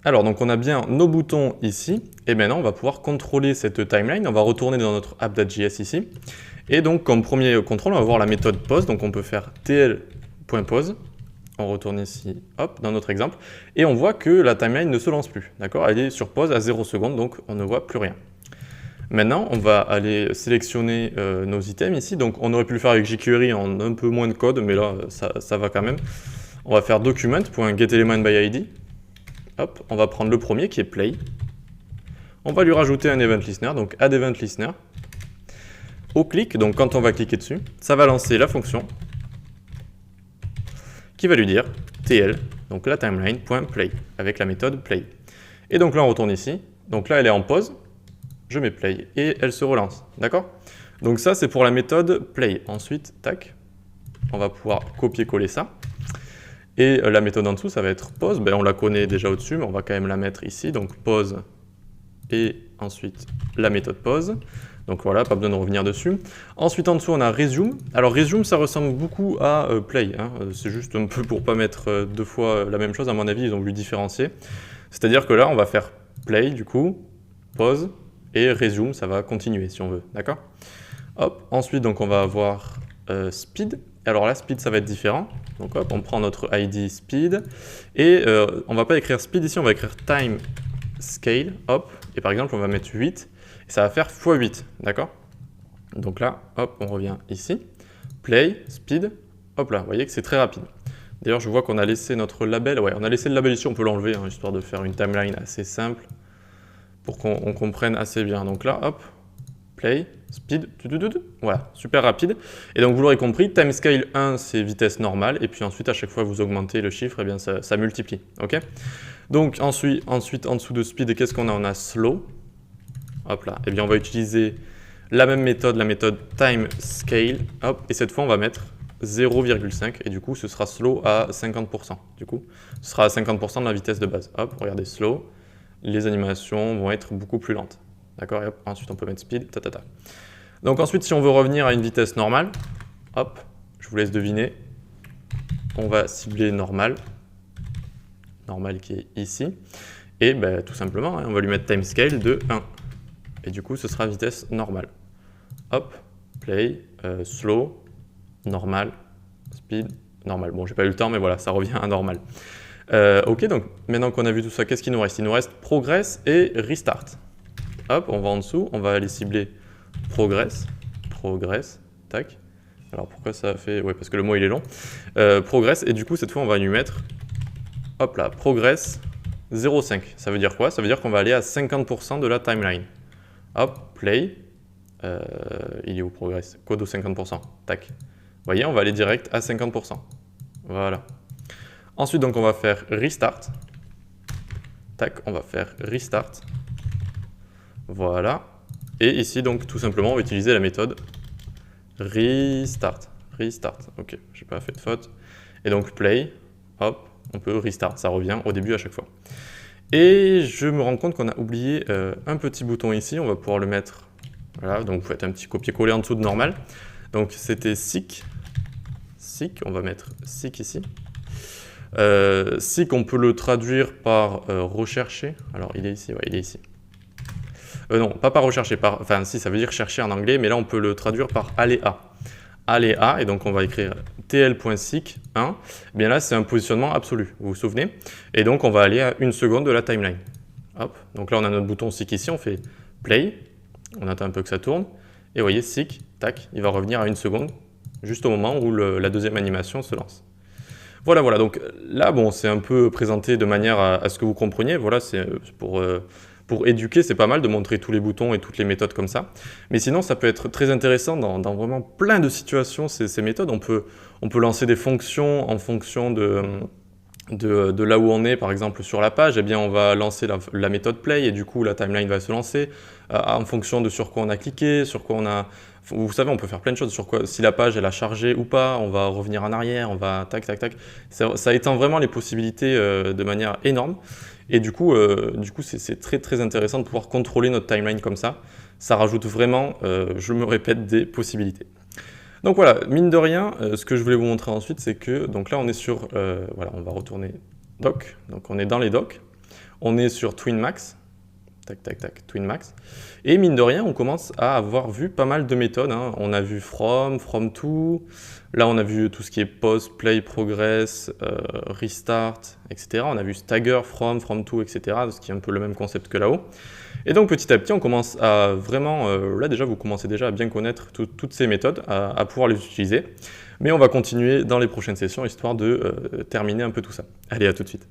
Alors, donc on a bien nos boutons ici, et maintenant on va pouvoir contrôler cette timeline. On va retourner dans notre app.js ici. Et donc, comme premier contrôle, on va voir la méthode pause. Donc, on peut faire tl.pause. On retourne ici, hop, dans notre exemple. Et on voit que la timeline ne se lance plus. D'accord? Elle est sur pause à 0 secondes, donc on ne voit plus rien. Maintenant, on va aller sélectionner nos items ici. Donc, on aurait pu le faire avec jQuery en un peu moins de code, mais là, ça va quand même. On va faire document.getElementById. Hop, on va prendre le premier qui est play. On va lui rajouter un event listener, donc add event listener. Au clic, donc quand on va cliquer dessus, ça va lancer la fonction qui va lui dire tl, donc la timeline.play, avec la méthode play. Et donc là, on retourne ici. Donc là, elle est en pause. Je mets play et elle se relance. D'accord? Donc ça, c'est pour la méthode play. Ensuite, tac, on va pouvoir copier-coller ça. Et la méthode en dessous, ça va être pause. Ben, on la connaît déjà au-dessus, mais on va quand même la mettre ici. Donc pause et ensuite la méthode pause. Donc voilà, pas besoin de revenir dessus. Ensuite, en dessous, on a resume. Alors resume, ça ressemble beaucoup à play. Hein. C'est juste un peu pour pas mettre deux fois la même chose. À mon avis, ils ont voulu différencier. C'est-à-dire que là, on va faire play, du coup, pause, et resume, ça va continuer si on veut. D'accord? Hop. Ensuite, donc, on va avoir speed. Alors là, speed, ça va être différent. Donc hop, on prend notre ID speed. Et on va pas écrire speed ici, on va écrire time scale. Hop. Et par exemple, on va mettre 8. Et ça va faire x8. D'accord? Donc là, hop, on revient ici. Play, speed. Hop là, vous voyez que c'est très rapide. D'ailleurs, je vois qu'on a laissé notre label. Ouais, on a laissé le label ici, on peut l'enlever, hein, histoire de faire une timeline assez simple pour qu'on comprenne assez bien. Donc là, hop, play, speed, voilà, super rapide. Et donc vous l'aurez compris, timescale 1 c'est vitesse normale, et puis ensuite à chaque fois que vous augmentez le chiffre, eh bien ça multiplie. Ok? Donc ensuite en dessous de speed, qu'est-ce qu'on a? On a slow. Hop là, et bien on va utiliser la même méthode, la méthode timescale. Hop, et cette fois on va mettre 0,5 et du coup ce sera slow à 50%. Du coup, ce sera à 50% de la vitesse de base. Hop, regardez slow, les animations vont être beaucoup plus lentes. D'accord? Et hop, ensuite on peut mettre speed, Donc ensuite, si on veut revenir à une vitesse normale, hop, je vous laisse deviner, on va cibler normal, normal qui est ici, et ben, tout simplement, hein, on va lui mettre timescale de 1. Et du coup, ce sera vitesse normale. Hop, play, slow, normal, speed, normal. Bon, j'ai pas eu le temps, mais voilà, ça revient à normal. Ok, donc maintenant qu'on a vu tout ça, qu'est-ce qu'il nous reste? Il nous reste progress et restart. Hop, on va en dessous, on va aller cibler progress, tac. Alors pourquoi ça fait... Ouais, parce que le mot il est long. Progress, et du coup cette fois on va lui mettre, hop là, progress 0,5. Ça veut dire quoi? Ça veut dire qu'on va aller à 50% de la timeline. Hop, play, il est où progress? Code au 50%, tac. Vous voyez, on va aller direct à 50%. Voilà. Ensuite donc on va faire restart. Tac, on va faire restart. Voilà. Et ici, donc, tout simplement, on va utiliser la méthode restart. Restart. Ok, j'ai pas fait de faute. Et donc, play, hop, on peut restart. Ça revient au début à chaque fois. Et je me rends compte qu'on a oublié un petit bouton ici. On va pouvoir le mettre. Voilà, donc vous faites un petit copier-coller en dessous de normal. Donc, c'était seek. Seek, on va mettre seek ici. Seek, on peut le traduire par rechercher. Alors, il est ici, ouais, il est ici. Non, pas par rechercher, enfin si, ça veut dire chercher en anglais, mais là on peut le traduire par aléa. Aléa, et donc on va écrire tl.seek 1. Eh bien là, c'est un positionnement absolu, vous vous souvenez? Et donc on va aller à 1 seconde de la timeline. Hop, donc là on a notre bouton seek ici, on fait play, on attend un peu que ça tourne, et vous voyez, seek, tac, il va revenir à 1 seconde, juste au moment où la deuxième animation se lance. Voilà, voilà, donc là, bon, c'est un peu présenté de manière à ce que vous compreniez, voilà, c'est pour éduquer, c'est pas mal de montrer tous les boutons et toutes les méthodes comme ça. Mais sinon, ça peut être très intéressant dans vraiment plein de situations, ces méthodes. On peut lancer des fonctions en fonction de là où on est, par exemple sur la page. Eh bien, on va lancer la méthode play et du coup, la timeline va se lancer en fonction de sur quoi on a cliqué, sur quoi on a... Vous savez, on peut faire plein de choses sur quoi, si la page elle a chargé ou pas, on va revenir en arrière, on va tac, tac, tac. Ça étend vraiment les possibilités de manière énorme. Et du coup c'est très très intéressant de pouvoir contrôler notre timeline comme ça. Ça rajoute vraiment, je me répète, des possibilités. Donc voilà, mine de rien, ce que je voulais vous montrer ensuite, c'est que, donc là on est sur, voilà, on va retourner doc, donc on est dans les docs. on est sur TwinMax. Tac, tac, tac, TwinMax. Et mine de rien, on commence à avoir vu pas mal de méthodes, hein. On a vu from to, là on a vu tout ce qui est pause, play, progress, restart, etc. On a vu stagger, from to, etc. Ce qui est un peu le même concept que là-haut. Et donc petit à petit, on commence à vraiment, là déjà vous commencez déjà à bien connaître toutes ces méthodes, à pouvoir les utiliser. Mais on va continuer dans les prochaines sessions, histoire de terminer un peu tout ça. Allez, à tout de suite.